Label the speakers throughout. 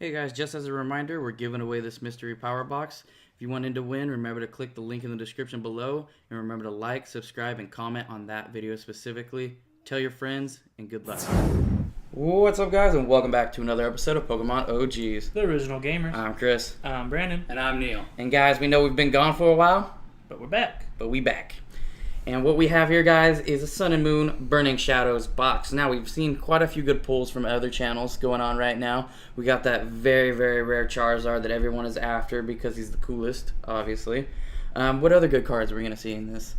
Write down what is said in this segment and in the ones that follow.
Speaker 1: Hey guys, just as a reminder, we're giving away this mystery power box. If you wanted to win, remember to click the link in the description below, and remember to like, subscribe, and comment on that video specifically. Tell your friends, and good luck. What's up guys, and welcome back to another episode of Pokemon OGs.
Speaker 2: The original gamers.
Speaker 1: I'm Chris.
Speaker 2: I'm Brandon.
Speaker 3: And I'm Neil.
Speaker 1: And guys, we know we've been gone for a while,
Speaker 2: But we're back.
Speaker 1: but we back. And what we have here, guys, is a Sun and Moon Burning Shadows box. Now, we've seen quite a few good pulls from other channels going on right now. We got that very, very rare Charizard that everyone is after because he's the coolest, obviously. What other good cards are we going to see in this?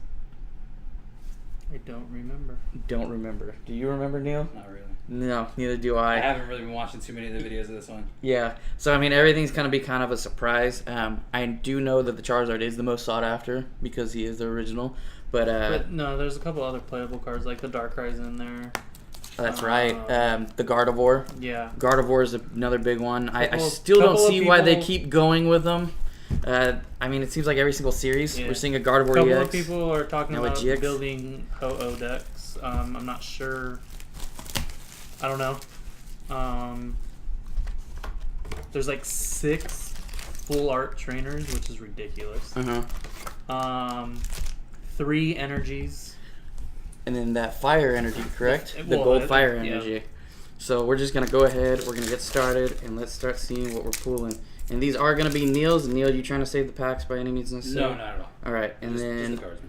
Speaker 2: I don't remember.
Speaker 1: Don't remember. Do you remember, Neil?
Speaker 3: Not really.
Speaker 1: No, neither do
Speaker 3: I
Speaker 1: I.
Speaker 3: haven't really been watching too many of the videos of this one.
Speaker 1: Yeah, so I mean, everything's going to be kind of a surprise. I do know that the Charizard is the most sought after because he is the original.
Speaker 2: But no, there's a couple other playable cards like the Darkrai's in there.
Speaker 1: That's right. The Gardevoir.
Speaker 2: Yeah.
Speaker 1: Gardevoir is another big one. I
Speaker 2: Couple-
Speaker 1: still don't
Speaker 2: couple of
Speaker 1: see why they
Speaker 2: people-
Speaker 1: keep going with them. I mean, it seems like every single series
Speaker 2: Yeah.
Speaker 1: we're seeing a
Speaker 2: A
Speaker 1: Gardevoir
Speaker 2: couple
Speaker 1: EX.
Speaker 2: of people are talking
Speaker 1: Now with
Speaker 2: about
Speaker 1: GX.
Speaker 2: building Ho-Oh decks. I'm not sure. I don't know. There's like 6 full art trainers, which is ridiculous.
Speaker 1: Uh-huh.
Speaker 2: 3 energies.
Speaker 1: And then that fire energy, correct? The
Speaker 2: Well,
Speaker 1: gold fire
Speaker 2: yeah.
Speaker 1: energy. So we're just going to go ahead. We're going to get started, and let's start seeing what we're pulling. And these are going to be Neil's. Neil, you trying to save the packs by any means necessary?
Speaker 3: No, not at all.
Speaker 1: All right, and
Speaker 3: Just
Speaker 1: then...
Speaker 3: the cards.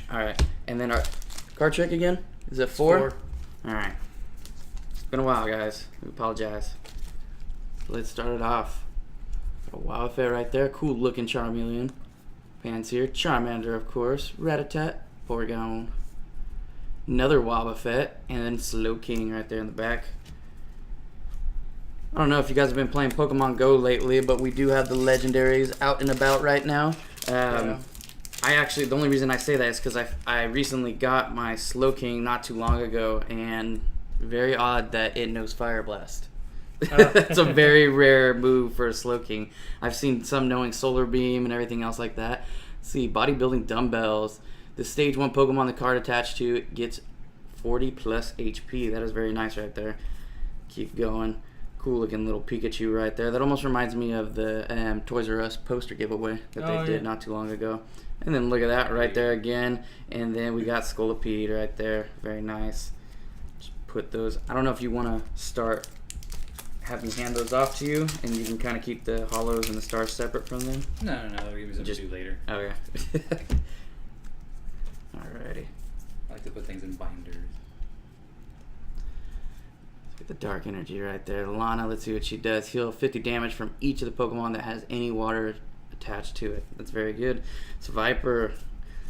Speaker 1: All right, and then our card trick again? Is it 4?
Speaker 2: 4.
Speaker 1: All right. It's been a while, guys. We apologize. Let's start it off. Got a Wildfire right there. Cool looking Charmeleon. Pansear. Charmander, of course. Rattata. Porygon. Another Wobbuffet. And then Slowking right there in the back. I don't know if you guys have been playing Pokemon Go lately, but we do have the legendaries out and about right now.
Speaker 2: Yeah.
Speaker 1: The only reason I say that is because I recently got my Slowking not too long ago, and very odd that it knows Fire Blast. It's a very rare move for a Slowking. I've seen some knowing Solar Beam and everything else like that. Let's see, bodybuilding dumbbells. The stage 1 Pokemon the card attached to it gets 40 plus HP. That is very nice right there. Keep going. Cool looking little Pikachu right there. That almost reminds me of the Toys R Us poster giveaway that they did not too long ago. And then look at that right there again. And then we got Scolipede right there. Very nice. Just put those. I don't know if you want to start having me hand those off to you, and you can kind of keep the hollows and the stars separate from them.
Speaker 3: No, they'll give me something
Speaker 1: Just-
Speaker 3: to do later.
Speaker 1: Okay. Alrighty.
Speaker 3: I like to put things in binders.
Speaker 1: Get the dark energy right there. Lana, let's see what she does. Heal 50 damage from each of the Pokemon that has any water attached to it. That's very good. It's Viper.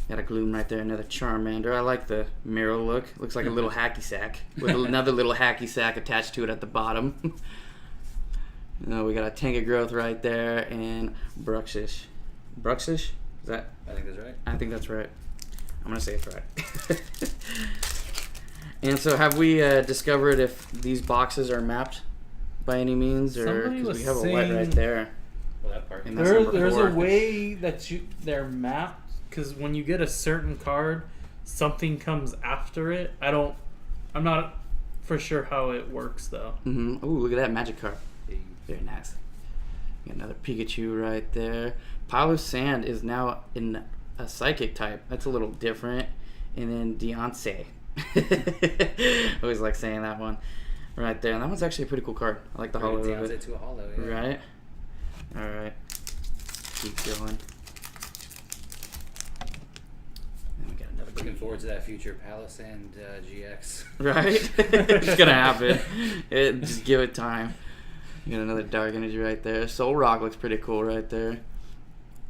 Speaker 1: Got a Gloom right there. Another Charmander. I like the mirror look. Looks like a little hacky sack with another little hacky sack attached to it at the bottom. We got a Tangrowth right there and Bruxish. Bruxish? Is that?
Speaker 3: I think that's right.
Speaker 1: I think that's right. I'm gonna say it's right. And so, have we discovered if these boxes are mapped by any means, or
Speaker 2: Somebody
Speaker 1: because
Speaker 2: was
Speaker 1: we have a light right
Speaker 2: saying-
Speaker 1: there?
Speaker 3: Well, that part.
Speaker 1: And that's number
Speaker 2: There's
Speaker 1: 4.
Speaker 2: a way that they're mapped because when you get a certain card, something comes after it. I'm not for sure how it works though.
Speaker 1: Mm-hmm. Ooh, look at that Magikarp.
Speaker 3: Hey,
Speaker 1: Very nice. Got another Pikachu right there. Palossand is now in a Psychic type. That's a little different. And then Deontay. Always like saying that one right there. And that one's actually a pretty cool card. I like the hollow
Speaker 3: Down
Speaker 1: of it.
Speaker 3: to a hollow. Yeah.
Speaker 1: Right? Alright. Keep going. Then we got another
Speaker 3: Looking
Speaker 1: Pikachu.
Speaker 3: forward to that future Palace and GX.
Speaker 1: Right? It's gonna happen. Just give it time. You got another dark energy right there. Soul Rock looks pretty cool right there.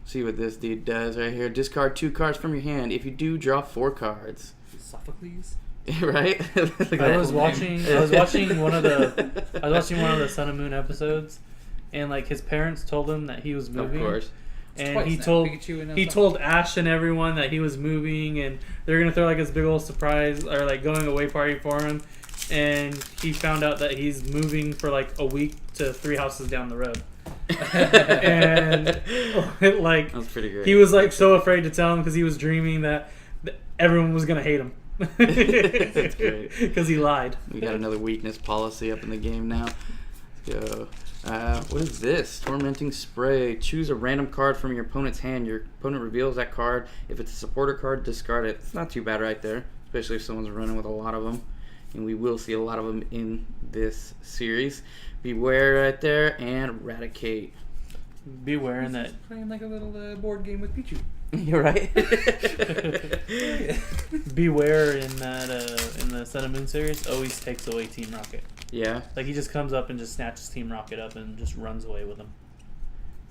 Speaker 1: See what this dude does right here. Discard 2 cards from your hand. If you do, draw 4 cards.
Speaker 3: Sophocles.
Speaker 1: Right? Look at
Speaker 2: I
Speaker 1: that.
Speaker 2: was watching one of the Sun and Moon episodes, and like his parents told him that he was moving.
Speaker 1: Of course.
Speaker 2: And
Speaker 3: Twice
Speaker 2: he
Speaker 3: now,
Speaker 2: told
Speaker 3: Pikachu and
Speaker 2: he
Speaker 3: Elsa.
Speaker 2: told Ash and everyone that he was moving, and they're gonna throw like this big old surprise or like going away party for him. And he found out that he's moving for like a week to 3 houses down the road. And like
Speaker 1: That's pretty great.
Speaker 2: he was like so afraid to tell him because he was dreaming that everyone was gonna hate him.
Speaker 1: That's great.
Speaker 2: Because he lied.
Speaker 1: We got another weakness policy up in the game now. go. What is this? Tormenting Spray. Choose a random card from your opponent's hand. Your opponent reveals that card. If it's a supporter card, discard it. It's not too bad right there, especially if someone's running with a lot of them. And we will see a lot of them in this series. Beware right there, and Eradicate.
Speaker 2: Beware in that.
Speaker 3: Playing like a little board game with Pichu.
Speaker 1: You're right.
Speaker 2: Beware in that in the Sun and Moon series always takes away Team Rocket.
Speaker 1: Yeah,
Speaker 2: Like he just comes up and just snatches Team Rocket up and just runs away with him.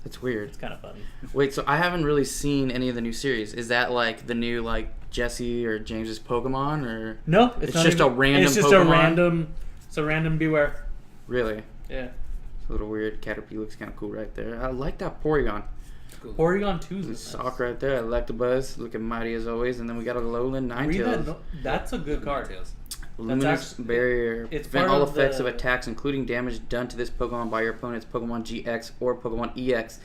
Speaker 1: that's weird.
Speaker 2: It's kind of funny.
Speaker 1: Wait, so I haven't really seen any of the new series. Is that like the new like Jesse or James's Pokemon, or
Speaker 2: No,
Speaker 1: It's
Speaker 2: not
Speaker 1: just a random
Speaker 2: It's just
Speaker 1: Pokemon?
Speaker 2: a random. It's a random Beware.
Speaker 1: really?
Speaker 2: Yeah.
Speaker 1: It's a little weird. Caterpie looks kind of cool right there. I like that Porygon.
Speaker 3: Cool.
Speaker 2: Oregon 2's
Speaker 1: It's
Speaker 2: is
Speaker 1: Sock right there. Electabuzz looking mighty as always, and then we got a Alolan
Speaker 2: Read that.
Speaker 1: Ninetales.
Speaker 2: No, that's a good card.
Speaker 3: Ninetales.
Speaker 1: Luminous
Speaker 2: actually-
Speaker 1: Barrier.
Speaker 2: it's
Speaker 1: Prevent
Speaker 2: part
Speaker 1: all
Speaker 2: of
Speaker 1: effects
Speaker 2: the-
Speaker 1: of attacks, including damage done to this Pokemon by your opponent's Pokemon GX or Pokemon EX.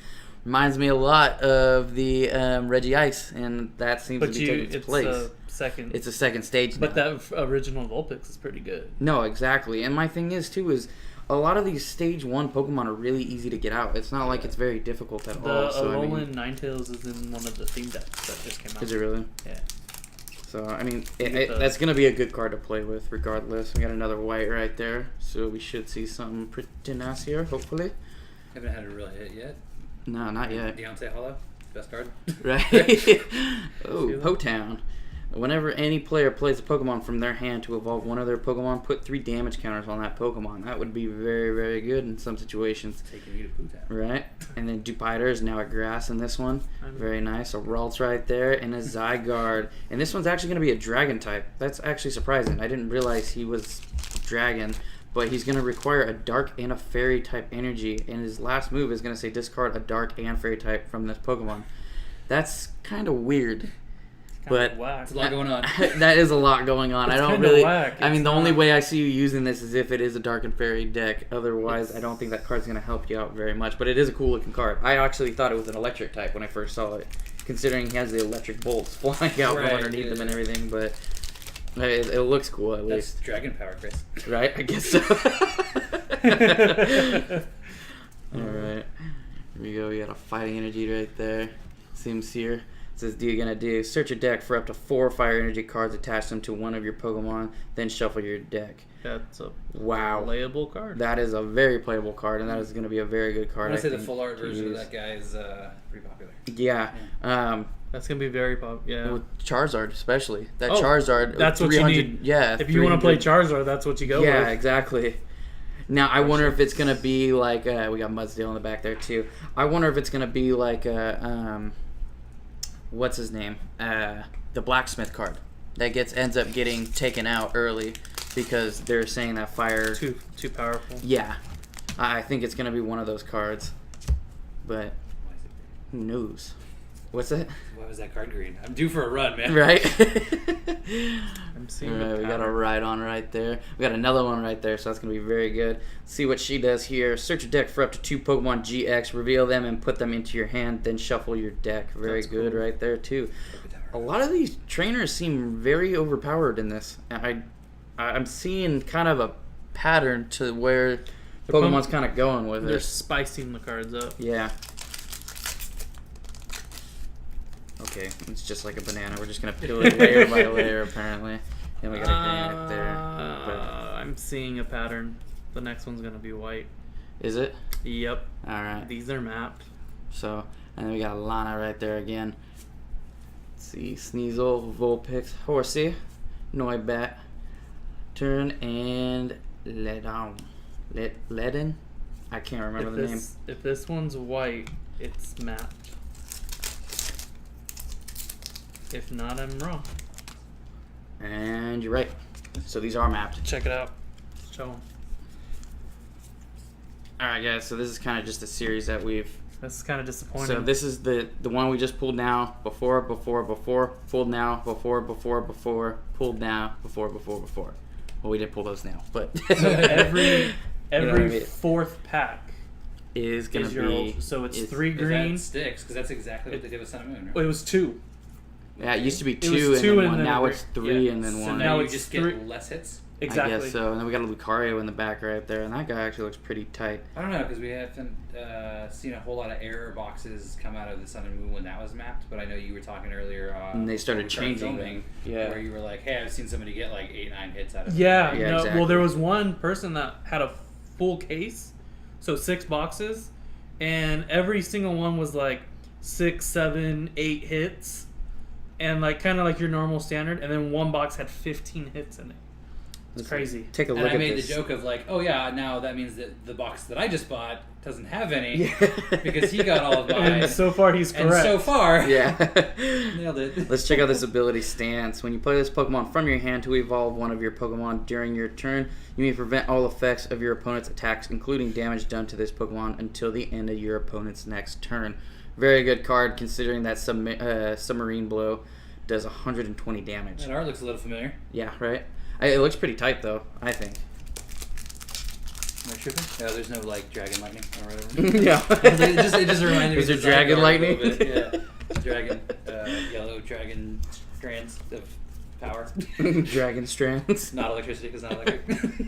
Speaker 1: Reminds me a lot of the Regice, and that seems
Speaker 2: But
Speaker 1: to be taking its
Speaker 2: it's
Speaker 1: place.
Speaker 2: a second.
Speaker 1: It's a second stage
Speaker 2: But
Speaker 1: now.
Speaker 2: that original Vulpix is pretty good.
Speaker 1: No, exactly. And my thing is, too, is a lot of these Stage 1 Pokemon are really easy to get out. It's not like it's very difficult at
Speaker 2: The
Speaker 1: all. So, I
Speaker 2: Alolan
Speaker 1: mean,
Speaker 2: Ninetales is in one of the theme decks that just came out.
Speaker 1: is it really?
Speaker 2: Yeah.
Speaker 1: So, I mean,
Speaker 2: get the-
Speaker 1: that's going to be a good card to play with regardless. We got another white right there. So we should see something pretty nice here, hopefully.
Speaker 3: Haven't had a real hit yet.
Speaker 1: No, not yet.
Speaker 3: Deontay Hollow, best card.
Speaker 1: Right? Oh,
Speaker 2: See that?
Speaker 1: Potown. Whenever any player plays a Pokemon from their hand to evolve one of their Pokemon, put 3 damage counters on that Pokemon. That would be very, very good in some situations.
Speaker 3: Taking you to Pootown.
Speaker 1: Right? And then Dupiter is now a grass in this one. Very nice. A Ralts right there. And a Zygarde. And this one's actually going to be a dragon type. That's actually surprising. I didn't realize he was dragon. But he's going to require a dark and a fairy type energy. And his last move is going to say discard a dark and fairy type from this Pokemon. That's kind of weird. But
Speaker 2: whack.
Speaker 3: It's a lot going on.
Speaker 1: that is a lot going on. I
Speaker 2: It's
Speaker 1: don't
Speaker 2: kinda
Speaker 1: really.
Speaker 2: whack.
Speaker 1: I mean,
Speaker 2: It's
Speaker 1: the only
Speaker 2: not-
Speaker 1: way I see you using this is if it is a Dark and Fairy deck. Otherwise, I don't think that card's going to help you out very much. But it is a cool looking card. I actually thought it was an electric type when I first saw it, considering he has the electric bolts flying out from
Speaker 3: Right,
Speaker 1: underneath
Speaker 3: yeah.
Speaker 1: him and everything. But it looks cool at
Speaker 3: That's
Speaker 1: least,
Speaker 3: Dragon Power, Chris.
Speaker 1: right? I guess so. All right, here we go. We got a fighting energy right there. Sims here. Says, do you gonna do? Search your deck for up to 4 fire energy cards, attach them to one of your Pokemon, then shuffle your deck.
Speaker 2: That's a
Speaker 1: Wow.
Speaker 2: playable card.
Speaker 1: That is a very playable card, and that is gonna be a very good
Speaker 3: I
Speaker 1: card.
Speaker 3: want to say the
Speaker 1: think,
Speaker 3: full art
Speaker 1: to
Speaker 3: version of
Speaker 1: use.
Speaker 3: that guy is pretty popular.
Speaker 1: Yeah.
Speaker 2: That's gonna be very pop. Yeah.
Speaker 1: With Charizard especially. That
Speaker 2: Oh,
Speaker 1: Charizard.
Speaker 2: that's what you
Speaker 1: 300
Speaker 2: need.
Speaker 1: Yeah.
Speaker 2: If you want to play
Speaker 1: 300
Speaker 2: Charizard, that's what you go
Speaker 1: Yeah,
Speaker 2: with.
Speaker 1: exactly. Now I wonder if it's gonna be like we got Mudsdale in the back there too. I wonder if it's gonna be like what's his name? The blacksmith card that ends up getting taken out early because they're saying that fire.
Speaker 2: Too powerful.
Speaker 1: Yeah, I think it's gonna be one of those cards, but
Speaker 3: Why is it
Speaker 1: who knows? What's that?
Speaker 3: green? Why was that card green? I'm due for a run, man.
Speaker 1: Right.
Speaker 2: I'm seeing
Speaker 1: Alright,
Speaker 2: the
Speaker 1: we got a
Speaker 2: pattern.
Speaker 1: ride on right there. We got another one right there, so that's going to be very good. See what she does here. Search your deck for up to 2 Pokemon GX, reveal them, and put them into your hand, then shuffle your deck. Very
Speaker 2: That's
Speaker 1: good
Speaker 2: cool.
Speaker 1: right there, too. A lot of these trainers seem very overpowered in this. I'm seeing kind of a pattern to where
Speaker 2: The
Speaker 1: Pokemon's kind of going with
Speaker 2: They're
Speaker 1: it.
Speaker 2: spicing the cards up.
Speaker 1: Yeah. Okay, it's just like a banana. We're just going to peel it layer by layer, apparently. And we got a granite there.
Speaker 2: I'm seeing a pattern. The next one's gonna be white.
Speaker 1: Is it?
Speaker 2: Yep.
Speaker 1: Alright.
Speaker 2: These are mapped.
Speaker 1: So, and then we got Lana right there again. Let's see, Sneasel, Vulpix, Horsey, Noibat, Turn, and Ledon. Ledon? I can't remember the name.
Speaker 2: If this one's white, it's mapped. If not, I'm wrong.
Speaker 1: And you're right. So these are mapped.
Speaker 2: Check it out. Show 'em.
Speaker 1: Alright guys, so this is kind of just a series that we've...
Speaker 2: That's kind of disappointing.
Speaker 1: So this is the one we just pulled now, before, pulled now, before, pulled now, before. Well, we did pull those now, but...
Speaker 2: So every
Speaker 1: You know what I mean?
Speaker 2: fourth pack
Speaker 1: is going
Speaker 2: is
Speaker 1: to
Speaker 2: your
Speaker 1: be...
Speaker 2: old, so it's
Speaker 1: is-
Speaker 2: 3
Speaker 3: If
Speaker 2: green.
Speaker 3: that sticks, because that's exactly what they did with Sun and Moon.
Speaker 2: Oh,
Speaker 3: Right?
Speaker 2: it was 2.
Speaker 1: Yeah, it used to be
Speaker 2: It was
Speaker 1: 2 and
Speaker 2: two
Speaker 1: then
Speaker 2: and
Speaker 1: 1.
Speaker 2: then
Speaker 1: Now
Speaker 2: a
Speaker 1: it's
Speaker 2: green.
Speaker 1: 3
Speaker 2: Yeah.
Speaker 1: and then
Speaker 3: So
Speaker 1: 1.
Speaker 3: now
Speaker 2: Now
Speaker 3: you
Speaker 2: it's
Speaker 3: just
Speaker 2: 3.
Speaker 3: get less hits.
Speaker 2: Exactly.
Speaker 1: I guess so. And then we got a Lucario in the back right there, and that guy actually looks pretty tight.
Speaker 3: I don't know, because we haven't seen a whole lot of error boxes come out of the Sun and Moon when that was mapped, but I know you were talking earlier
Speaker 1: And they started
Speaker 3: when we
Speaker 1: changing
Speaker 3: filming,
Speaker 1: Yeah.
Speaker 3: where you were like, hey, I've seen somebody get like 8-9 hits out of it.
Speaker 2: Yeah,
Speaker 1: Yeah,
Speaker 2: no,
Speaker 1: exactly.
Speaker 2: well, there was one person that had a full case, so 6 boxes, and every single one was like 6, 7, 8 hits, and like kind of like your normal standard, and then one box had 15 hits in it. It's crazy.
Speaker 1: Take a
Speaker 3: And
Speaker 1: look
Speaker 3: I
Speaker 1: at
Speaker 3: made
Speaker 1: this.
Speaker 3: the joke of like, oh yeah, now that means that the box that I just bought doesn't have any
Speaker 1: Yeah.
Speaker 3: because he got all of mine.
Speaker 2: And so far, he's
Speaker 3: And
Speaker 2: correct.
Speaker 3: so far,
Speaker 1: Yeah.
Speaker 3: nailed it.
Speaker 1: Let's check out this ability stance. When you play this Pokemon from your hand to evolve one of your Pokemon during your turn, you may prevent all effects of your opponent's attacks, including damage done to this Pokemon, until the end of your opponent's next turn. Very good card, considering that Submarine Blow does 120 damage.
Speaker 3: That art looks a little familiar.
Speaker 1: Yeah, right? It looks pretty tight, though, I think.
Speaker 3: Am I tripping? No, there's no like dragon lightning or whatever.
Speaker 1: Yeah.
Speaker 3: it just reminded me.
Speaker 1: Is there
Speaker 3: of the design
Speaker 1: dragon
Speaker 3: art a
Speaker 1: lightning?
Speaker 3: little bit. Yeah, dragon, yellow dragon strands of power.
Speaker 1: Dragon Strands.
Speaker 3: Not electricity because not electric.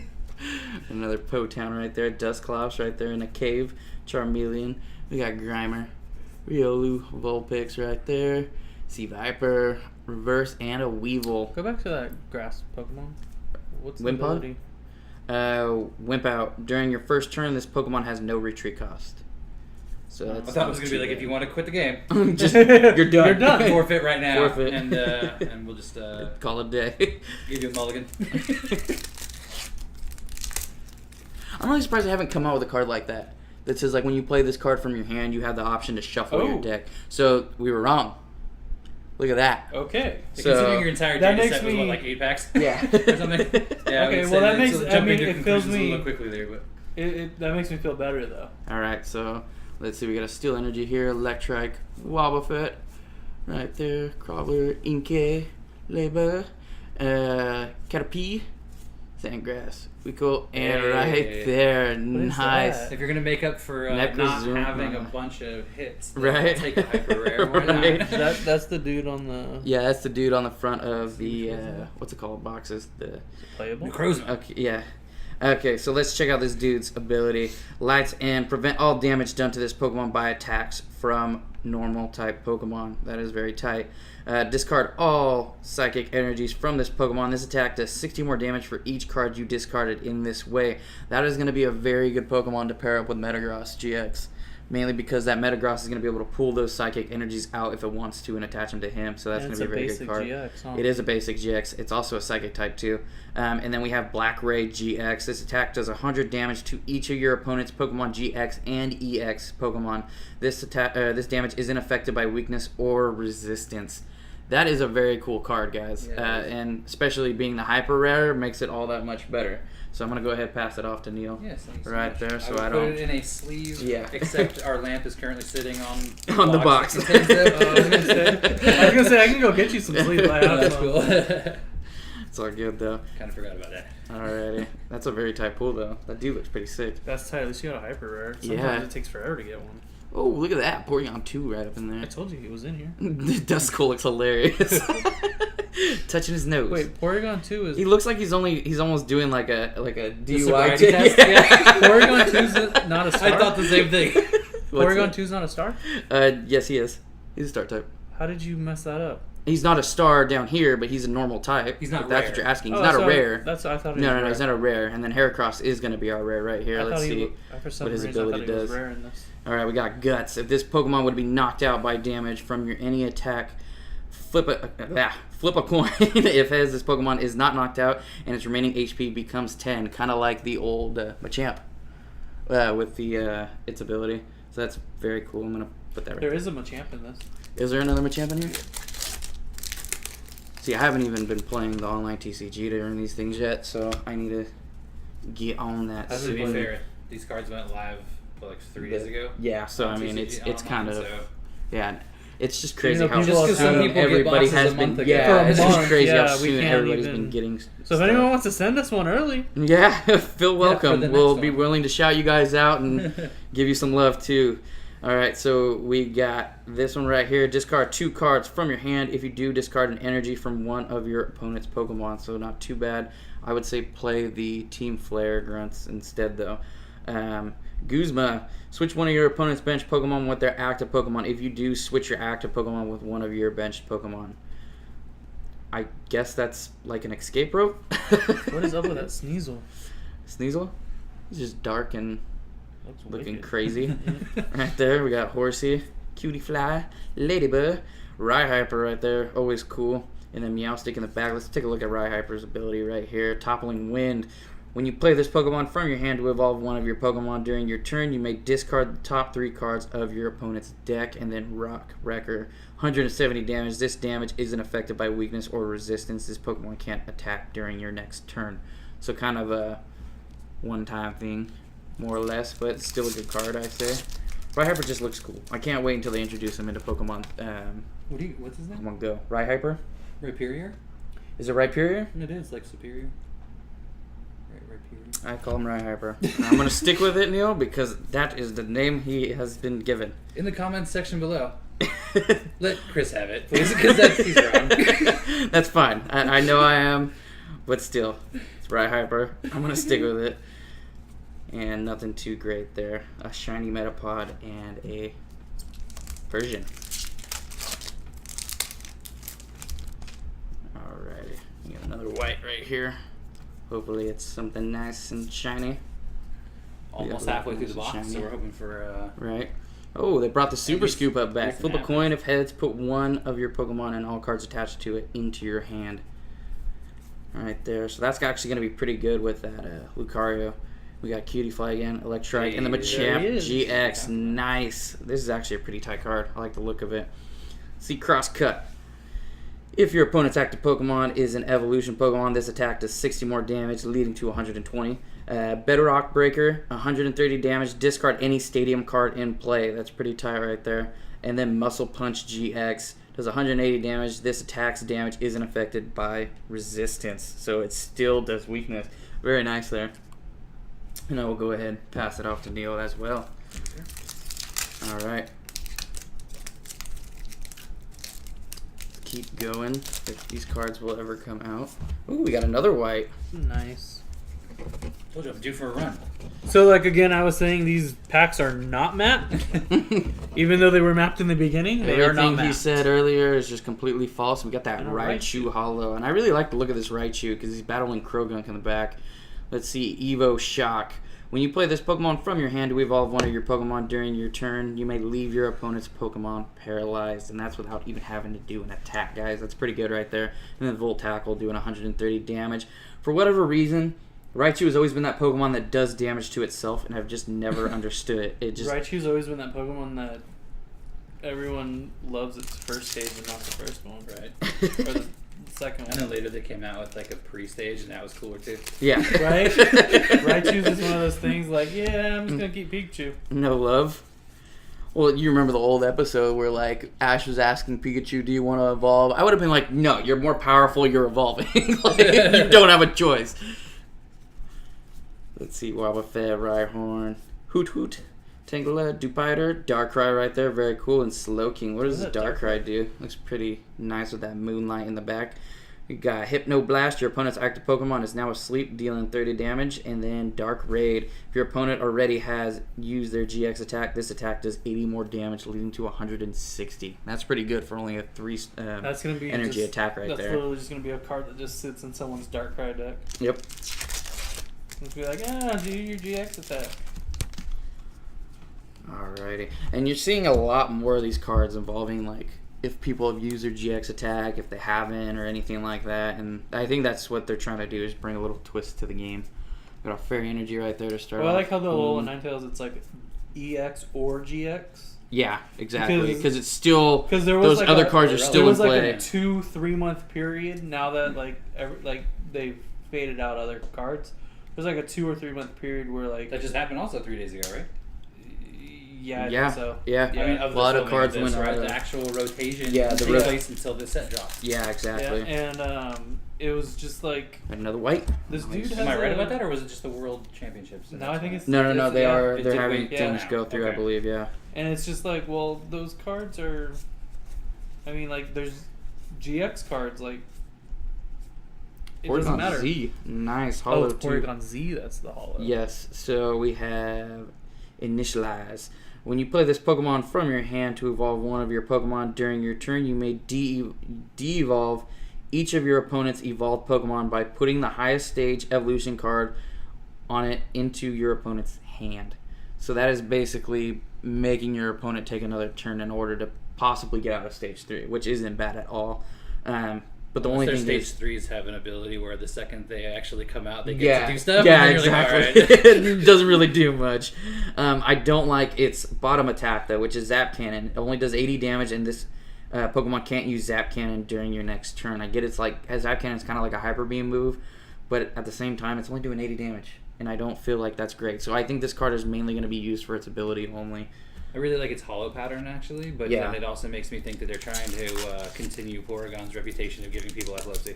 Speaker 1: Another Town right there. Dusclops right there in a cave. Charmeleon. We got Grimer. Riolu. Vulpix right there. Sea Viper. Reverse and a Weevil.
Speaker 2: Go back to that grass Pokemon. What's the
Speaker 1: Wimpod?
Speaker 2: ability?
Speaker 1: Wimp out. During your first turn, this Pokemon has no retreat cost. So
Speaker 3: I
Speaker 1: that's
Speaker 3: thought it was gonna be like, if you want to quit the game,
Speaker 1: just you're done.
Speaker 2: You're done.
Speaker 3: forfeit right now,
Speaker 1: Forfeit.
Speaker 3: and we'll just
Speaker 1: Call it a day.
Speaker 3: give you a mulligan.
Speaker 1: I'm really surprised I haven't come out with a card like that. That says like when you play this card from your hand, you have the option to shuffle your
Speaker 2: Oh.
Speaker 1: deck. So we were wrong. Look at that.
Speaker 2: Okay.
Speaker 1: So-
Speaker 3: Considering your entire
Speaker 2: That
Speaker 3: data
Speaker 2: makes
Speaker 3: set was what,
Speaker 2: me-
Speaker 3: like 8 packs,
Speaker 1: Yeah.
Speaker 3: or something. Yeah,
Speaker 2: Okay,
Speaker 3: would
Speaker 2: well,
Speaker 3: say
Speaker 2: that makes-
Speaker 3: so
Speaker 2: I
Speaker 3: jumping
Speaker 2: mean,
Speaker 3: to
Speaker 2: it fills
Speaker 3: conclusions a
Speaker 2: me-
Speaker 3: little quickly there, but
Speaker 2: That makes me feel better though.
Speaker 1: All right, so let's see. We got a Steel Energy here, Electrike, Wobbuffet, right there, Crawler, Inkay, Labor, Caterpie, Sandgrass. We go and
Speaker 3: Hey.
Speaker 1: right there,
Speaker 2: is
Speaker 1: nice.
Speaker 2: that?
Speaker 3: if you're gonna make up for not
Speaker 1: Necrozma.
Speaker 3: having a bunch of hits, then
Speaker 1: Right.
Speaker 3: take a hyper rare. Why not?
Speaker 1: Right.
Speaker 2: That's the dude on the
Speaker 1: Yeah, that's the dude on the front of the what's it called? Boxes. The
Speaker 2: playable.
Speaker 3: Necrozma.
Speaker 1: okay, yeah. Okay, so let's check out this dude's ability. Lights and prevent all damage done to this Pokemon by attacks from normal type Pokemon. That is very tight. Discard all psychic energies from this Pokemon. This attack does 60 more damage for each card you discarded in this way. That is going to be a very good Pokemon to pair up with Metagross GX. Mainly because that Metagross is going to be able to pull those psychic energies out if it wants to and attach them to him. So that's
Speaker 2: And
Speaker 1: going to be a
Speaker 2: it's
Speaker 1: very
Speaker 2: a
Speaker 1: good
Speaker 2: basic
Speaker 1: card.
Speaker 2: GX, huh?
Speaker 1: It is a basic GX. It's also a psychic type too. And then we have Black Ray GX. This attack does 100 damage to each of your opponent's Pokemon GX and EX Pokemon. This damage isn't affected by weakness or resistance. That is a very cool card, guys.
Speaker 3: Yeah, it is.
Speaker 1: And especially being the hyper rare makes it all that much better. So I'm going to go ahead and pass it off to Neil.
Speaker 3: Yes, thank you so
Speaker 1: Right
Speaker 3: much.
Speaker 1: there, so
Speaker 3: I, would
Speaker 1: I
Speaker 3: put
Speaker 1: don't-
Speaker 3: it in a sleeve.
Speaker 1: Yeah.
Speaker 3: Except our lamp is currently sitting on
Speaker 1: On the box.
Speaker 3: that contains it.
Speaker 2: I was gonna say I can go get you some sleep. I
Speaker 3: Oh,
Speaker 2: have
Speaker 3: that's
Speaker 2: some.
Speaker 3: cool.
Speaker 1: It's all good, though.
Speaker 3: Kind of forgot about that.
Speaker 1: Alrighty. That's a very tight pull, though. That dude looks pretty sick.
Speaker 2: That's tight. At least you got a hyper rare. Sometimes
Speaker 1: Yeah.
Speaker 2: it takes forever to get one.
Speaker 1: Oh, look at that. Porygon 2 right up in
Speaker 2: I
Speaker 1: there.
Speaker 2: told you he was in here.
Speaker 1: Duskull looks hilarious. Touching his nose.
Speaker 2: Wait, Porygon 2 is
Speaker 1: He looks like he's almost doing like a DUI
Speaker 3: sobriety
Speaker 1: test.
Speaker 3: test?
Speaker 1: Yeah.
Speaker 2: Porygon 2's not a star.
Speaker 3: I thought the same thing.
Speaker 1: What's
Speaker 2: Porygon
Speaker 1: that?
Speaker 2: 2's not a star.
Speaker 1: Yes, he is. He's a star type.
Speaker 2: How did you mess that up?
Speaker 1: He's not a star down here, but he's a normal type.
Speaker 3: He's not
Speaker 1: if that's
Speaker 3: rare.
Speaker 1: what you're asking. He's
Speaker 2: Oh,
Speaker 1: not a
Speaker 2: so
Speaker 1: rare.
Speaker 2: That's I thought. He was
Speaker 1: No,
Speaker 2: rare.
Speaker 1: he's not a rare. And then Heracross is going to be our rare right here.
Speaker 2: I
Speaker 1: Let's
Speaker 2: thought
Speaker 1: see.
Speaker 2: for some
Speaker 1: what his
Speaker 2: reason,
Speaker 1: ability
Speaker 2: I thought he was
Speaker 1: does.
Speaker 2: rare in this.
Speaker 1: All right, we got Guts. If this Pokemon would be knocked out by damage from your any attack, flip a coin. If this Pokemon is not knocked out and its remaining HP becomes 10, kind of like the old Machamp with the its ability. So that's very cool. I'm gonna put that right
Speaker 2: There
Speaker 1: there.
Speaker 2: is a Machamp in this.
Speaker 1: Is there another Machamp in here? See, I haven't even been playing the online TCG to earn these things yet, so I need to get on that
Speaker 2: That's
Speaker 3: To be
Speaker 1: soon.
Speaker 3: fair, these cards went live like 3 days ago.
Speaker 1: Yeah, so I
Speaker 3: on
Speaker 1: mean,
Speaker 3: TCG
Speaker 1: it's kind of
Speaker 3: online, so-
Speaker 1: yeah. It's just
Speaker 2: You
Speaker 1: crazy
Speaker 2: know,
Speaker 1: how
Speaker 2: people have
Speaker 3: Just 'cause some
Speaker 2: had-
Speaker 3: people get
Speaker 1: everybody
Speaker 3: boxes
Speaker 1: has
Speaker 3: a
Speaker 1: been.
Speaker 3: month ago.
Speaker 1: Yeah,
Speaker 2: For a
Speaker 1: it's just
Speaker 2: month,
Speaker 1: crazy
Speaker 2: yeah,
Speaker 1: how
Speaker 2: we
Speaker 1: soon
Speaker 2: can't
Speaker 1: everybody's
Speaker 2: even-
Speaker 1: been getting.
Speaker 2: So if
Speaker 1: stuff.
Speaker 2: anyone wants to send us one early,
Speaker 1: Yeah, feel welcome.
Speaker 3: the next
Speaker 1: We'll be
Speaker 3: one.
Speaker 1: willing to shout you guys out and give you some love too. All right, so we got this one right here. Discard 2 cards from your hand. If you do, discard an energy from one of your opponent's Pokemon. So not too bad. I would say play the Team Flare grunts instead, though. Guzma, switch one of your opponent's bench Pokemon with their active Pokemon. If you do, switch your active Pokemon with one of your benched Pokemon. I guess that's like an escape rope.
Speaker 2: What is up with that Sneasel?
Speaker 1: Sneasel? He's just dark and
Speaker 2: Looks
Speaker 1: looking
Speaker 2: wicked.
Speaker 1: crazy. Right there, we got Horsey, Cutie Fly, Ladybug, Rhyhyper right there, always cool. And then Meowstic in the back. Let's take a look at Rhyhyper's ability right here. Toppling Wind. When you play this Pokemon from your hand to evolve one of your Pokemon during your turn, you may discard the top 3 cards of your opponent's deck and then Rock Wrecker. 170 damage. This damage isn't affected by weakness or resistance. This Pokemon can't attack during your next turn. So kind of a one-time thing, more or less, but still a good card, I'd say. Rhyhyper just looks cool. I can't wait until they introduce him into Pokemon.
Speaker 3: What's his name?
Speaker 1: Pokemon Go. Rhyhyper?
Speaker 3: Rhyperior?
Speaker 1: Is it Rhyperior?
Speaker 3: It is, like Superior. Rhyperior.
Speaker 1: I call him Rhyhyper. I'm going to stick with it, Neil, because that is the name he has been given.
Speaker 3: In the comments section below, let Chris have it, please, because he's wrong.
Speaker 1: That's fine. I know I am, but still, it's Rhyhyper. I'm going to stick with it. And nothing too great there. A shiny Metapod and a Persian. Alrighty. We got another white right here. Hopefully it's something nice and shiny.
Speaker 3: Almost halfway through the box, so we're hoping for...
Speaker 1: Right. Oh, they brought the Super
Speaker 3: least
Speaker 1: Scoop up back.
Speaker 3: decent
Speaker 1: Flip a
Speaker 3: half.
Speaker 1: coin. If heads, put one of your Pokemon and all cards attached to it into your hand. Right there. So that's actually going to be pretty good with that Lucario. We got Cutie Fly again, Electrike, and the
Speaker 2: There
Speaker 1: Machamp
Speaker 2: he is.
Speaker 1: GX. Nice. This is actually a pretty tight card. I like the look of it. See, Cross Cut. If your opponent's active Pokemon is an evolution Pokemon, this attack does 60 more damage, leading to 120. Bedrock Breaker, 130 damage. Discard any stadium card in play. That's pretty tight right there. And then Muscle Punch GX does 180 damage. This attack's damage isn't affected by resistance, so it still does weakness. Very nice there. And I will go ahead and pass it off to Neil as well. All right. Keep going if these cards will ever come out. Ooh, we got another white.
Speaker 2: Nice.
Speaker 3: Told you I'm due for a run.
Speaker 2: So, like, again, I was saying these packs are not mapped. Even though they were mapped in the beginning, they are not
Speaker 1: Everything
Speaker 2: mapped.
Speaker 1: he said earlier is just completely false. We got that
Speaker 2: And a
Speaker 1: Raichu
Speaker 2: Raichu.
Speaker 1: hollow, and I really like the look of this Raichu because he's battling Krogunk in the back. Let's see, Evo Shock. When you play this Pokemon from your hand to evolve one of your Pokemon during your turn, you may leave your opponent's Pokemon paralyzed, and that's without even having to do an attack, guys. That's pretty good right there. And then Volt Tackle doing 130 damage. For whatever reason, Raichu has always been that Pokemon that does damage to itself, and I've just never understood it. It just
Speaker 2: Raichu's always been that Pokemon that everyone loves its first stage and not the first one.
Speaker 3: Right.
Speaker 2: Or the second
Speaker 3: I know
Speaker 2: one.
Speaker 3: later they came out with like a pre-stage, and that was cooler too.
Speaker 1: yeah.
Speaker 2: Right? Raichu's is one of those things like, yeah, I'm just going to keep Pikachu.
Speaker 1: No love. Well, you remember the old episode where like Ash was asking Pikachu, "Do you want to evolve?" I would have been like, "No, you're more powerful. You're evolving. Like, you don't have a choice." Let's see, Wobbuffet, Rhyhorn, Hoot Hoot, Tangela, Dupiter, Darkrai right there, very cool, and Slowking. What does
Speaker 2: What is
Speaker 1: Darkrai do? Looks pretty nice with that moonlight in the back. We got Hypnoblast. Your opponent's active Pokemon is now asleep, dealing 30 damage. And then Dark Raid. If your opponent already has used their GX attack, this attack does 80 more damage, leading to 160. That's pretty good for only a 3
Speaker 2: That's going to be
Speaker 1: energy
Speaker 2: just,
Speaker 1: attack right
Speaker 2: that's
Speaker 1: there.
Speaker 2: literally just going to be a card that just sits in someone's Darkrai deck.
Speaker 1: Yep.
Speaker 2: It's be like, do your GX attack.
Speaker 1: Alrighty. And you're seeing a lot more of these cards involving, like, if people have used their GX attack, if they haven't, or anything like that. And I think that's what they're trying to do, is bring a little twist to the game. Got a Fairy Energy right there to start
Speaker 2: Well, I
Speaker 1: off.
Speaker 2: like how the little Ninetales, it's like EX or GX.
Speaker 1: Yeah, exactly.
Speaker 2: Because-
Speaker 1: Because it's still...
Speaker 2: Because there was
Speaker 1: Those
Speaker 2: like
Speaker 1: other cards are
Speaker 2: there
Speaker 1: still in
Speaker 2: was like
Speaker 1: play.
Speaker 2: a 2-3 month period. Now that they've faded out other cards, there's like a 2 or 3 month period where like
Speaker 3: That just happened also 3 days ago, right?
Speaker 2: yeah, I
Speaker 1: Yeah,
Speaker 2: think so.
Speaker 1: yeah.
Speaker 3: I mean, of
Speaker 1: A lot of
Speaker 3: filming
Speaker 1: cards
Speaker 3: this,
Speaker 1: went
Speaker 3: right?
Speaker 1: out.
Speaker 3: The actual rotation
Speaker 1: Yeah, the
Speaker 3: takes
Speaker 1: ro-
Speaker 3: place until this set drops.
Speaker 1: Yeah, exactly.
Speaker 2: Yeah, and it was just like
Speaker 1: Another white.
Speaker 2: this dude.
Speaker 3: Am
Speaker 2: has
Speaker 3: I right
Speaker 2: a-
Speaker 3: about that, or was it just the World Championships?
Speaker 2: No, I think it's
Speaker 1: No, they
Speaker 2: yeah.
Speaker 1: are.
Speaker 3: It
Speaker 1: They're
Speaker 3: did
Speaker 1: having
Speaker 3: wait
Speaker 1: things
Speaker 3: now.
Speaker 1: go through, I
Speaker 3: Okay.
Speaker 1: believe, yeah.
Speaker 2: And it's just like, well, those cards are. I mean, like, there's GX cards, like. it doesn't
Speaker 1: Porygon
Speaker 2: matter.
Speaker 1: Z. Nice.
Speaker 2: Oh,
Speaker 1: Hollow
Speaker 2: it's
Speaker 1: too.
Speaker 2: Porygon Z. That's the hollow.
Speaker 1: Yes. So we have Initialize. When you play this Pokemon from your hand to evolve one of your Pokemon during your turn, you may de-evolve each of your opponent's evolved Pokemon by putting the highest stage evolution card on it into your opponent's hand. So that is basically making your opponent take another turn in order to possibly get out of stage 3, which isn't bad at all. But the only
Speaker 3: their
Speaker 1: thing
Speaker 3: stage
Speaker 1: is,
Speaker 3: 3s have an ability where the second they actually come out, they get to do stuff.
Speaker 1: Yeah,
Speaker 3: and then you're
Speaker 1: exactly.
Speaker 3: Like, all right.
Speaker 1: It doesn't really do much. I don't like its bottom attack though, which is Zap Cannon. It only does 80 damage, and this Pokemon can't use Zap Cannon during your next turn. I get it's like Zap Cannon is kind of like a Hyper Beam move, but at the same time, it's only doing 80 damage, and I don't feel like that's great. So I think this card is mainly going to be used for its ability only.
Speaker 3: I really like its hollow pattern, actually, but
Speaker 1: Yeah.
Speaker 3: then it also makes me think that they're trying to continue Porygon's reputation of giving people epilepsy.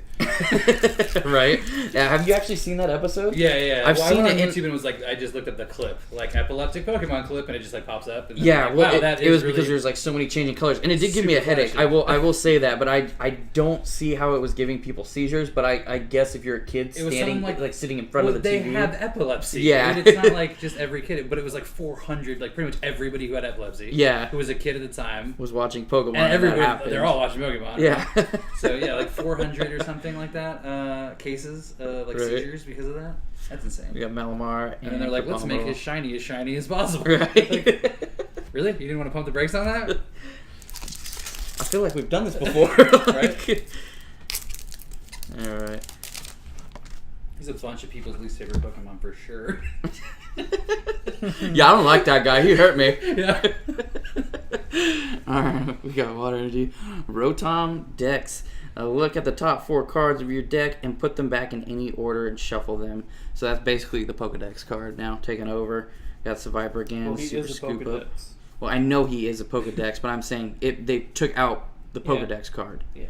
Speaker 1: Right? Yeah, have you actually seen that episode?
Speaker 3: Yeah.
Speaker 1: I've seen
Speaker 3: I went
Speaker 1: it
Speaker 3: on
Speaker 1: in-
Speaker 3: YouTube and was like, I just looked at the clip, like epileptic Pokemon clip, and it just like pops up. And then
Speaker 1: Yeah,
Speaker 3: I'm like,
Speaker 1: well,
Speaker 3: wow, that
Speaker 1: it
Speaker 3: is
Speaker 1: was
Speaker 3: really...
Speaker 1: because there's like so many changing colors, and it did give me a
Speaker 3: Super
Speaker 1: headache.
Speaker 3: flashy.
Speaker 1: I will say that, but I don't see how it was giving people seizures. But I guess if you're a kid
Speaker 3: It was
Speaker 1: standing
Speaker 3: something
Speaker 1: like sitting in front
Speaker 3: well,
Speaker 1: of the
Speaker 3: they
Speaker 1: TV,
Speaker 3: have epilepsy.
Speaker 1: Yeah.
Speaker 3: I mean, it's not like just every kid, but it was like 400, like pretty much everybody who had epilepsy.
Speaker 1: Yeah.
Speaker 3: Who was a kid at the time.
Speaker 1: was watching Pokemon,
Speaker 3: And
Speaker 1: and that
Speaker 3: everybody,
Speaker 1: happened.
Speaker 3: they're all watching Pokemon.
Speaker 1: Yeah.
Speaker 3: So yeah, like 400 or something like that cases like
Speaker 1: Right.
Speaker 3: seizures because of that. That's insane.
Speaker 1: We got Malamar,
Speaker 3: And then they're like, let's make
Speaker 1: his
Speaker 3: it as shiny as possible.
Speaker 1: Right.
Speaker 3: Like, really? You didn't want to pump the brakes on that?
Speaker 1: I feel like we've done this before.
Speaker 3: Right?
Speaker 1: All right.
Speaker 3: He's a bunch of people's least favorite Pokemon for sure.
Speaker 1: Yeah, I don't like that guy. He hurt me.
Speaker 3: Yeah.
Speaker 1: Alright, we got Water Energy. Rotom Dex. Look at the top 4 cards of your deck and put them back in any order and shuffle them. So that's basically the Pokedex card now, taken over. Got Survivor again,
Speaker 2: Well, he
Speaker 1: Super
Speaker 2: is a
Speaker 1: Scoop
Speaker 2: Pokedex.
Speaker 1: Up. Well, I know he is a Pokedex, but I'm saying they took out the
Speaker 2: Yeah.
Speaker 1: Pokedex card.
Speaker 2: Yeah.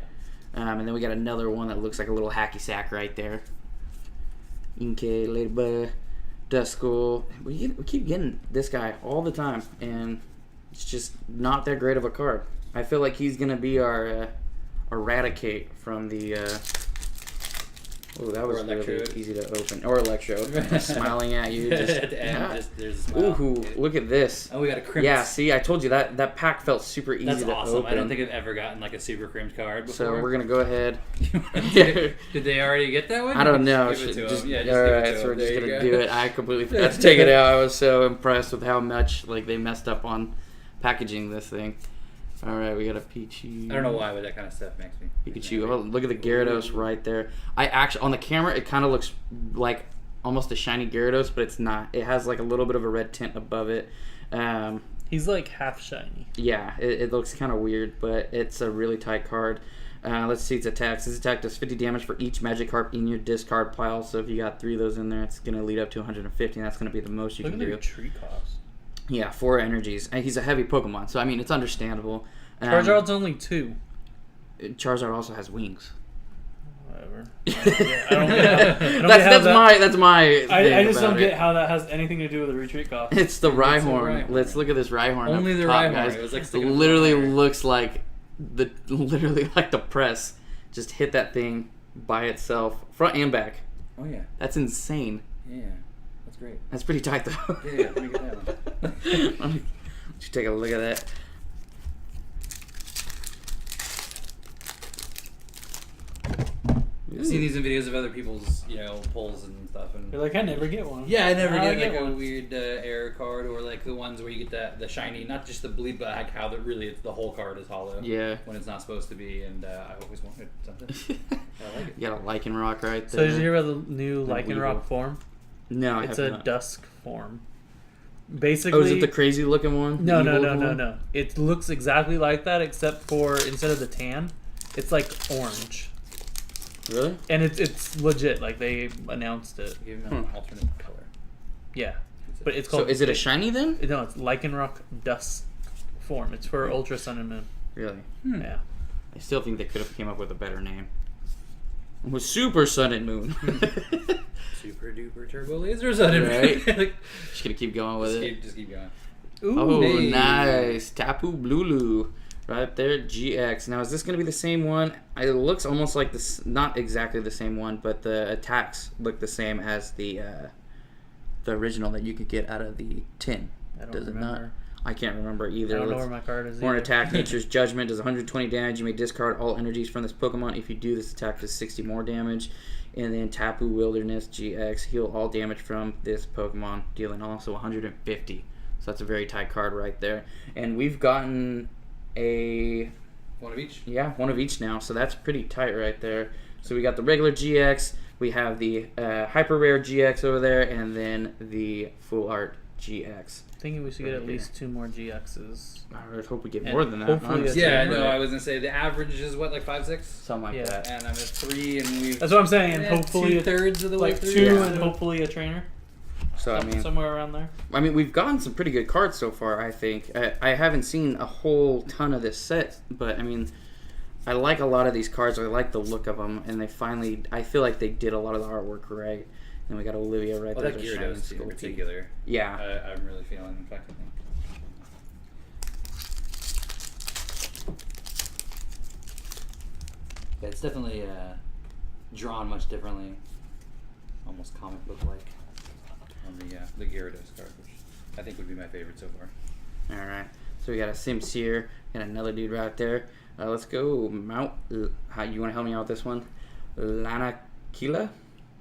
Speaker 1: And then we got another one that looks like a little hacky sack right there. Inkay, Ladybug, Duskull. We keep getting this guy all the time, and it's just not that great of a card. I feel like he's going to be our Eradicate from the... oh, that was
Speaker 3: Or
Speaker 1: really
Speaker 3: Electrode.
Speaker 1: easy to open. Or Electrode. Smiling at you. Just,
Speaker 3: At the end,
Speaker 1: yeah.
Speaker 3: just, there's a smile.
Speaker 1: Ooh, look at this.
Speaker 3: Oh, we got a Crimps.
Speaker 1: Yeah, see, I told you that pack felt super easy
Speaker 3: That's
Speaker 1: to
Speaker 3: awesome.
Speaker 1: open.
Speaker 3: I don't think I've ever gotten like a Super Crimps card before.
Speaker 1: So we're going to go ahead.
Speaker 3: Did they already get that one?
Speaker 1: I don't know.
Speaker 3: Give it to
Speaker 1: Just,
Speaker 3: him. Yeah, just
Speaker 1: all
Speaker 3: give
Speaker 1: right,
Speaker 3: it to
Speaker 1: so
Speaker 3: him.
Speaker 1: we're just
Speaker 3: There you
Speaker 1: gonna
Speaker 3: go.
Speaker 1: do it. I completely forgot to take it out. I was so impressed with how much like they messed up on packaging this thing. All right, we got a Pichu.
Speaker 3: I don't know why, but that kind of stuff makes me.
Speaker 1: Pikachu. Oh, look at the Gyarados right there. I actually on the camera it kind of looks like almost a shiny Gyarados, but it's not. It has like a little bit of a red tint above it.
Speaker 2: He's like half shiny.
Speaker 1: Yeah, it looks kind of weird, but it's a really tight card. Let's see its attacks. This attack does 50 damage for each Magikarp in your discard pile. So if you got 3 of those in there, it's going to lead up to 150, and that's going to be the most you
Speaker 2: Look
Speaker 1: can
Speaker 2: at
Speaker 1: do.
Speaker 2: their tree cost.
Speaker 1: Yeah, 4 energies. And he's a heavy Pokemon, so I mean, it's understandable.
Speaker 2: Charizard's only 2.
Speaker 1: Charizard also has wings.
Speaker 2: Whatever. I don't get how
Speaker 1: That's my
Speaker 2: I
Speaker 1: thing
Speaker 2: just
Speaker 1: about
Speaker 2: don't
Speaker 1: it.
Speaker 2: get how that has anything to do with the retreat cost.
Speaker 1: It's the Rhyhorn.
Speaker 3: Rhyhorn.
Speaker 1: Let's look at this Rhyhorn.
Speaker 3: Only
Speaker 1: up
Speaker 3: the
Speaker 1: top,
Speaker 3: Rhyhorn.
Speaker 1: guys.
Speaker 3: It was like
Speaker 1: It
Speaker 3: sticking
Speaker 1: literally
Speaker 3: fire.
Speaker 1: looks like the press. Just hit that thing by itself, front and back.
Speaker 3: Oh yeah,
Speaker 1: That's insane.
Speaker 3: yeah, that's great.
Speaker 1: That's pretty tight though.
Speaker 3: Yeah, let me get that one.
Speaker 1: Let me just take a look at that.
Speaker 3: I've seen these in videos of other people's, polls and stuff. And
Speaker 2: You're like, I never get one.
Speaker 3: yeah, I never
Speaker 2: How do I
Speaker 3: get like
Speaker 2: get
Speaker 3: a
Speaker 2: one?
Speaker 3: weird error card or like the ones where you get the shiny, not just the bleed, but like how it's the whole card is hollow.
Speaker 1: Yeah.
Speaker 3: When it's not supposed to be, and I always wanted something. I like it.
Speaker 1: You got a Lycanroc right
Speaker 2: So
Speaker 1: there.
Speaker 2: did you hear about the new
Speaker 1: The
Speaker 2: Lycanroc
Speaker 1: Weevil.
Speaker 2: form?
Speaker 1: No, I
Speaker 2: It's
Speaker 1: have
Speaker 2: a
Speaker 1: not.
Speaker 2: dusk form. Basically,
Speaker 1: Oh, is it the crazy looking one?
Speaker 2: No,
Speaker 1: The
Speaker 2: no,
Speaker 1: evil
Speaker 2: no,
Speaker 1: looking
Speaker 2: no,
Speaker 1: one?
Speaker 2: no. It looks exactly like that, except for instead of the tan, it's like orange,
Speaker 1: Really?
Speaker 2: and it's legit. Like they announced it.
Speaker 3: Give them an alternate color.
Speaker 2: Yeah, but it's
Speaker 1: So
Speaker 2: called.
Speaker 1: is it a shiny then?
Speaker 2: No, it's Lycanroc dusk form. It's for Ultra Sun and Moon.
Speaker 1: Really?
Speaker 2: Yeah.
Speaker 1: I still think they could have came up with a better name. It was Super Sun and Moon.
Speaker 3: Super duper turbo laser sun.
Speaker 1: Right?
Speaker 3: Like,
Speaker 1: Just gonna keep going with it.
Speaker 3: just keep going.
Speaker 2: Ooh.
Speaker 1: Oh,
Speaker 3: Hey.
Speaker 1: nice. Tapu Blulu. Right there, GX. Now, is this going to be the same one? It looks almost like this, not exactly the same one, but the attacks look the same as the original that you could get out of the tin.
Speaker 2: I don't
Speaker 1: Does it
Speaker 2: remember.
Speaker 1: not? I can't remember either.
Speaker 2: I don't know where my card is.
Speaker 1: Horn
Speaker 2: either.
Speaker 1: attack, Nature's Judgment does 120 damage. You may discard all energies from this Pokemon. If you do, this attack does 60 more damage. And then Tapu Wilderness GX, heal all damage from this Pokemon, dealing also 150. So that's a very tight card right there. And we've gotten
Speaker 3: One of each?
Speaker 1: Yeah, one of each now, so that's pretty tight right there. So we got the regular GX, we have the Hyper Rare GX over there, and then the Full Art GX.
Speaker 2: Thinking we should get
Speaker 1: Right
Speaker 2: at least 2 more GXs.
Speaker 1: I would hope we get
Speaker 2: And
Speaker 1: more than that.
Speaker 2: hopefully
Speaker 1: honestly.
Speaker 3: Yeah,
Speaker 2: But-
Speaker 3: no, I was gonna say the average is what, like 5, 6,
Speaker 1: Something like
Speaker 2: Yeah.
Speaker 1: that.
Speaker 3: and I'm at 3, and we've
Speaker 2: That's what I'm saying, and hopefully
Speaker 3: 2/3 of the way
Speaker 2: like
Speaker 3: through.
Speaker 2: 2
Speaker 1: Yeah.
Speaker 2: and hopefully a trainer.
Speaker 1: So I mean,
Speaker 2: Somewhere around there.
Speaker 1: we've gotten some pretty good cards so far. I think I haven't seen a whole ton of this set, but I mean, I like a lot of these cards. I like the look of them, and I feel like they did a lot of the artwork right. And we got Olivia right
Speaker 3: Well,
Speaker 1: there.
Speaker 3: that
Speaker 1: with
Speaker 3: Gyarados
Speaker 1: Shining
Speaker 3: in
Speaker 1: Skulky.
Speaker 3: particular,
Speaker 1: Yeah.
Speaker 3: I'm really feeling. In fact, I think. Yeah, it's definitely drawn much differently, almost comic book like, on the Gyarados card, which I think would be my favorite so far.
Speaker 1: All right. So we got a Simseer and another dude right there. Let's go Mount. How you want to help me out with this one? Lanakila?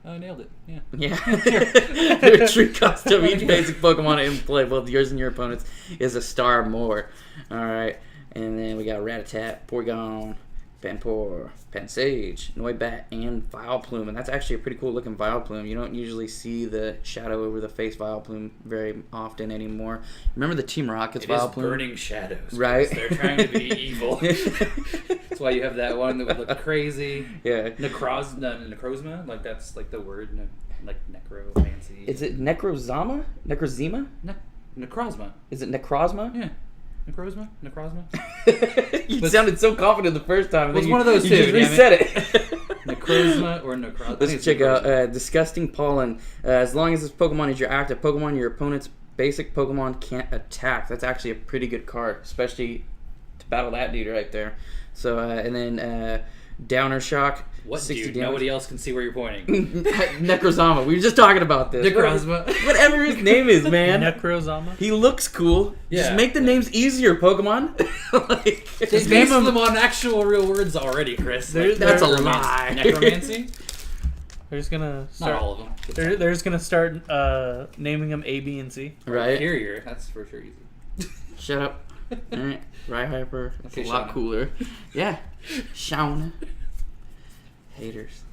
Speaker 3: Oh, nailed it. Yeah.
Speaker 1: Yeah. Retreat cost of each basic Pokemon in play, both yours and your opponent's, is a star more. All right. And then we got Rattata, Porygon, Panpour, Pansage, Noibat, and Vileplume. And that's actually a pretty cool looking Vileplume. You don't usually see the shadow over the face Vileplume very often anymore. Remember the Team Rocket's
Speaker 3: It is
Speaker 1: Vileplume?
Speaker 3: burning shadows.
Speaker 1: Right.
Speaker 3: They're trying to be evil. That's why you have that one that would look crazy.
Speaker 1: Yeah.
Speaker 3: Necrozma? Like, that's like the word, like necromancy.
Speaker 1: Is it Necrozama? Necrozema?
Speaker 3: Necrozma.
Speaker 1: Is it Necrozma?
Speaker 3: Yeah. Necrozma?
Speaker 1: You sounded so confident the first time.
Speaker 3: Well, it's
Speaker 1: then
Speaker 3: one of those
Speaker 1: you
Speaker 3: two,
Speaker 1: just
Speaker 3: damn
Speaker 1: reset
Speaker 3: it.
Speaker 1: it.
Speaker 3: Necrozma or Necrozma?
Speaker 1: Let's check out Disgusting Pollen. As long as this Pokemon is your active Pokemon, your opponent's basic Pokemon can't attack. That's actually a pretty good card, especially to battle that dude right there. So, and then Downer Shock.
Speaker 3: What
Speaker 1: 60
Speaker 3: dude?
Speaker 1: damage.
Speaker 3: Nobody else can see where you're pointing.
Speaker 1: Necrozama. We were just talking about this.
Speaker 3: Necrozma.
Speaker 1: Whatever his name is, man.
Speaker 2: Necrozama.
Speaker 1: He looks cool.
Speaker 3: Yeah.
Speaker 1: Just make the names easier, Pokemon. Like,
Speaker 3: Just base them on actual real words already, Chris.
Speaker 1: That's a
Speaker 3: necromancy.
Speaker 1: lie.
Speaker 3: Necromancy?
Speaker 2: They're just gonna start.
Speaker 3: Not all of them.
Speaker 2: They're just gonna start naming them A, B, and C.
Speaker 1: Right?
Speaker 3: Inferior. That's for sure easy.
Speaker 1: Shut up. Alright. Rhyhopper. That's
Speaker 3: Okay,
Speaker 1: a lot
Speaker 3: Shauna.
Speaker 1: cooler. Yeah. Shauna. Haters.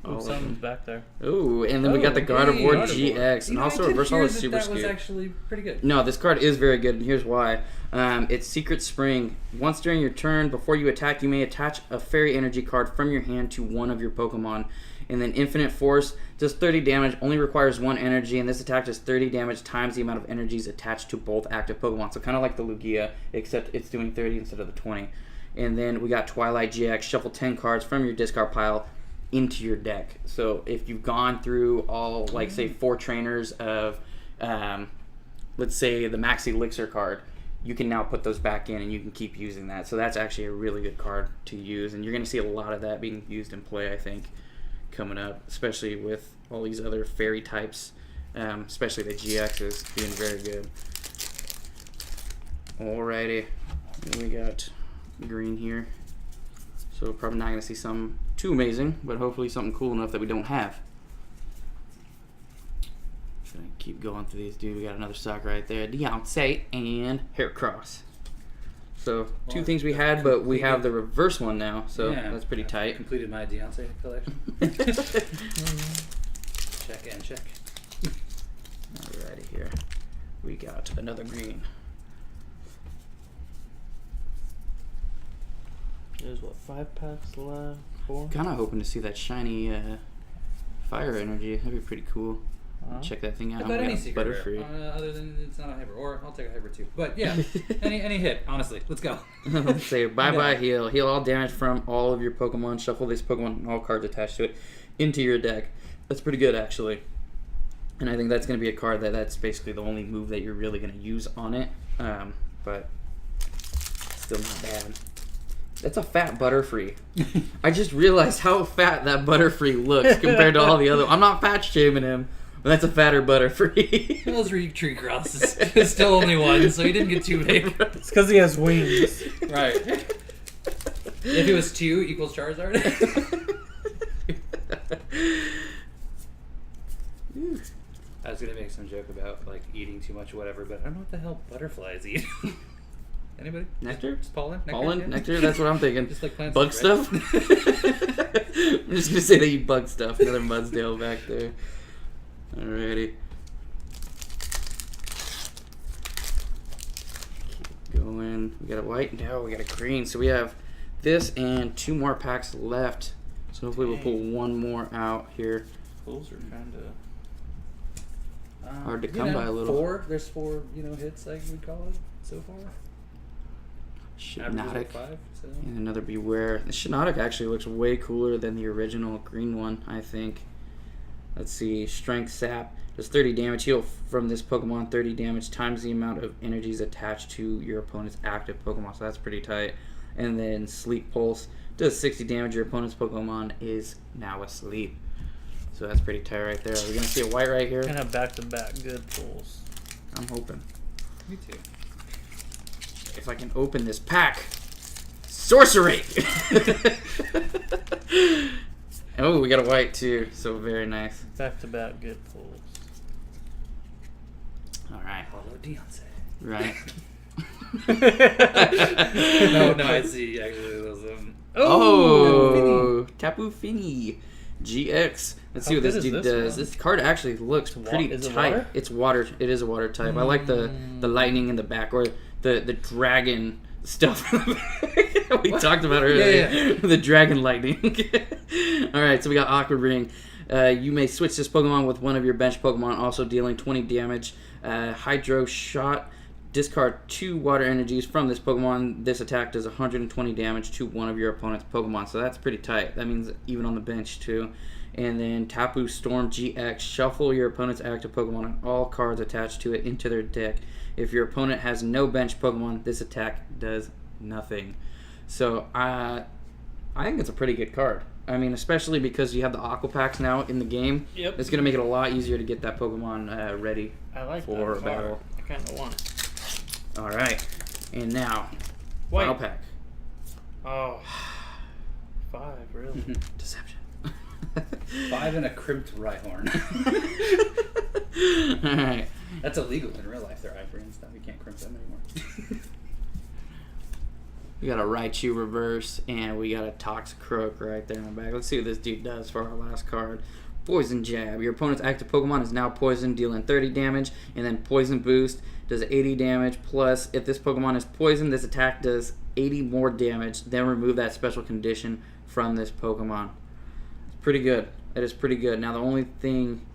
Speaker 2: Ooh,
Speaker 1: All of
Speaker 2: something's
Speaker 1: them.
Speaker 2: back there.
Speaker 1: Ooh, and then we got the Gardevoir GX, and also Reverse Holo is super
Speaker 3: That was
Speaker 1: scoop.
Speaker 3: actually pretty good.
Speaker 1: No, this card is very good, and here's why. It's Secret Spring. Once during your turn, before you attack, you may attach a Fairy Energy card from your hand to one of your Pokemon. And then Infinite Force does 30 damage, only requires 1 energy, and this attack does 30 damage times the amount of energies attached to both active Pokemon. So kind of like the Lugia, except it's doing 30 instead of the 20. And then we got Twilight GX. Shuffle 10 cards from your discard pile into your deck. So if you've gone through all, like, say, 4 trainers of, let's say, the Max Elixir card, you can now put those back in and you can keep using that. So that's actually a really good card to use, and you're going to see a lot of that being used in play, I think, coming up, especially with all these other fairy types, especially the GXs being very good. Alrighty, we got green here. So probably not going to see something too amazing, but hopefully something cool enough that we don't have. Gonna keep going through these, dude. We got another sock right there. Deontay and Heracross. So two things we had, but we have the reverse one now, so
Speaker 3: Yeah.
Speaker 1: that's pretty
Speaker 3: I
Speaker 1: tight.
Speaker 3: completed my Deontay collection. Check and check.
Speaker 1: Alrighty, here we got another green.
Speaker 2: There's what, 5 packs left? 4?
Speaker 1: Kind of hoping to see that shiny fire energy. That'd be pretty cool. Check that thing out.
Speaker 3: About
Speaker 1: We
Speaker 3: any
Speaker 1: got
Speaker 3: secret
Speaker 1: Butterfree.
Speaker 3: rare, other than it's not a hyper, or I'll take a hyper too. But yeah, any hit, honestly. Let's go.
Speaker 1: Let's say bye heal. Heal all damage from all of your Pokemon. Shuffle this Pokemon and all cards attached to it into your deck. That's pretty good, actually. And I think that's going to be a card that's basically the only move that you're really going to use on it. But Still not bad. That's a fat Butterfree. I just realized how fat that Butterfree looks compared to all the other. I'm not fat shaming him, but that's a fatter Butterfree.
Speaker 3: Those were tree crosses. It's still only one, so he didn't get too big.
Speaker 2: It's because he has wings.
Speaker 3: Right. If it was 2 equals Charizard. I was gonna make some joke about like eating too much or whatever, but I don't know what the hell butterflies eat. Anybody?
Speaker 1: Nectar?
Speaker 3: Just pollen? Nectar?
Speaker 1: Pollen?
Speaker 3: Yeah.
Speaker 1: Nectar? That's what I'm thinking.
Speaker 3: Just like plants.
Speaker 1: Bug
Speaker 3: right?
Speaker 1: stuff? I'm just gonna say they eat bug stuff. Another Mudsdale back there. Alrighty. Keep going. We got a white. No, we got a green. So we have this and 2 more packs left. So hopefully we'll pull one more out here.
Speaker 3: Pulls are kind of
Speaker 1: Hard to come by a little.
Speaker 3: There's 4, hits like we call it so far.
Speaker 1: Shiinotic.
Speaker 3: 5. So.
Speaker 1: And another Beware. The Shiinotic actually looks way cooler than the original green one, I think. Let's see. Strength Sap. Does 30 damage. Heal from this Pokemon 30 damage times the amount of energies attached to your opponent's active Pokemon. So that's pretty tight. And then Sleep Pulse. Does 60 damage. Your opponent's Pokemon is now asleep. So that's pretty tight right there. Are we going to see a white right here?
Speaker 2: Kind of back-to-back good pulls.
Speaker 1: I'm hoping.
Speaker 3: Me too.
Speaker 1: If I can open this pack. Sorcery! Oh, we got a white too. So very nice.
Speaker 2: Back-to-back good pulls.
Speaker 1: Alright.
Speaker 3: Follow Deontay.
Speaker 1: Right.
Speaker 3: No, I see. Actually, those.
Speaker 1: Oh! Tapu Fini. GX. Let's see
Speaker 2: How
Speaker 1: what this
Speaker 2: good is
Speaker 1: dude
Speaker 2: this
Speaker 1: does.
Speaker 2: one?
Speaker 1: This card actually looks pretty
Speaker 2: is it
Speaker 1: tight.
Speaker 2: water?
Speaker 1: It's water. It is a water type. I like the lightning in the back, or the dragon stuff we talked about earlier.
Speaker 3: Yeah.
Speaker 1: The dragon lightning. Alright, so we got Aqua Ring. You may switch this Pokemon with one of your bench Pokemon, also dealing 20 damage. Hydro Shot. Discard 2 water energies from this Pokemon. This attack does 120 damage to one of your opponent's Pokemon. So that's pretty tight. That means even on the bench too. And then Tapu Storm GX. Shuffle your opponent's active Pokemon and all cards attached to it into their deck. If your opponent has no bench Pokemon, this attack does nothing. So I think it's a pretty good card. I mean, especially because you have the Aqua Packs now in the game.
Speaker 2: Yep.
Speaker 1: It's going to make it a lot easier to get that Pokemon ready
Speaker 2: I like
Speaker 1: for
Speaker 2: that
Speaker 1: battle.
Speaker 2: card. I kind of want it.
Speaker 1: All right. And now,
Speaker 2: White.
Speaker 1: final pack.
Speaker 2: Oh. 5, really?
Speaker 1: Deception.
Speaker 3: 5 and a crimped Rhyhorn.
Speaker 1: All right.
Speaker 3: That's illegal in real life. They're ivory and stuff. You can't crimp them anymore.
Speaker 1: We got a Raichu reverse, and we got a Toxicroak right there in the back. Let's see what this dude does for our last card. Poison Jab. Your opponent's active Pokemon is now poisoned, dealing 30 damage, and then Poison Boost does 80 damage. Plus, if this Pokemon is poisoned, this attack does 80 more damage. Then remove that special condition from this Pokemon. It's pretty good. It is pretty good. Now, the only thing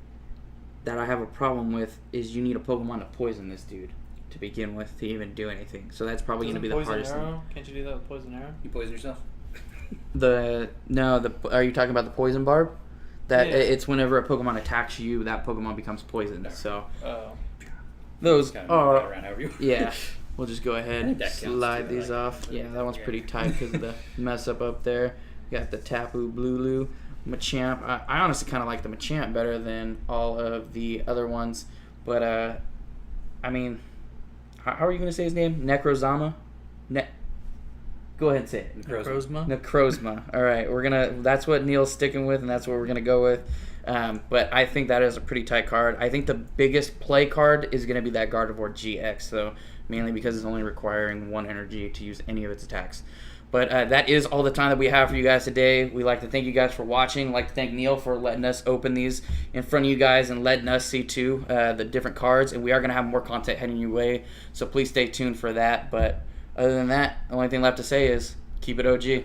Speaker 1: that I have a problem with is you need a Pokemon to poison this dude to begin with to even do anything. So that's probably going to be the
Speaker 2: Poison
Speaker 1: hardest thing.
Speaker 2: Arrow? Can't you do that with Poison Arrow?
Speaker 3: You poison yourself?
Speaker 1: Are you talking about the Poison Barb? That
Speaker 2: Yeah.
Speaker 1: it's whenever a Pokemon attacks you, that Pokemon becomes poisoned. So
Speaker 2: Oh.
Speaker 1: those
Speaker 3: Kind of move that
Speaker 1: are
Speaker 3: around however you
Speaker 1: yeah. We'll just go ahead
Speaker 3: I think
Speaker 1: and
Speaker 3: that counts
Speaker 1: slide
Speaker 3: too,
Speaker 1: these
Speaker 3: like,
Speaker 1: off.
Speaker 3: put it
Speaker 1: Yeah, that one's
Speaker 3: together.
Speaker 1: pretty tight because of the mess up there. We got the Tapu Blulu, Machamp. I honestly kind of like the Machamp better than all of the other ones, but I mean, how are you gonna say his name? Necrozama. Go ahead and say it.
Speaker 2: Necrozma?
Speaker 1: Necrozma. All right, that's what Neil's sticking with, and that's what we're gonna go with. But I think that is a pretty tight card. I think the biggest play card is gonna be that Gardevoir GX, though, mainly because it's only requiring 1 energy to use any of its attacks. But that is all the time that we have for you guys today. We'd like to thank you guys for watching. I'd like to thank Neil for letting us open these in front of you guys and letting us see, too, the different cards. And we are going to have more content heading your way, so please stay tuned for that. But other than that, the only thing left to say is keep it OG.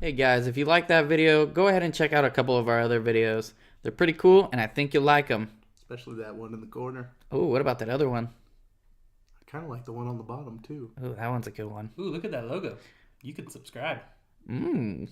Speaker 1: Hey, guys, if you like that video, go ahead and check out a couple of our other videos. They're pretty cool, and I think you'll like them.
Speaker 4: Especially that one in the corner.
Speaker 1: Oh, what about that other one?
Speaker 4: I kind of like the one on the bottom, too.
Speaker 1: Oh, that one's a good one.
Speaker 2: Ooh, look at that logo. You can subscribe.
Speaker 1: Mmm.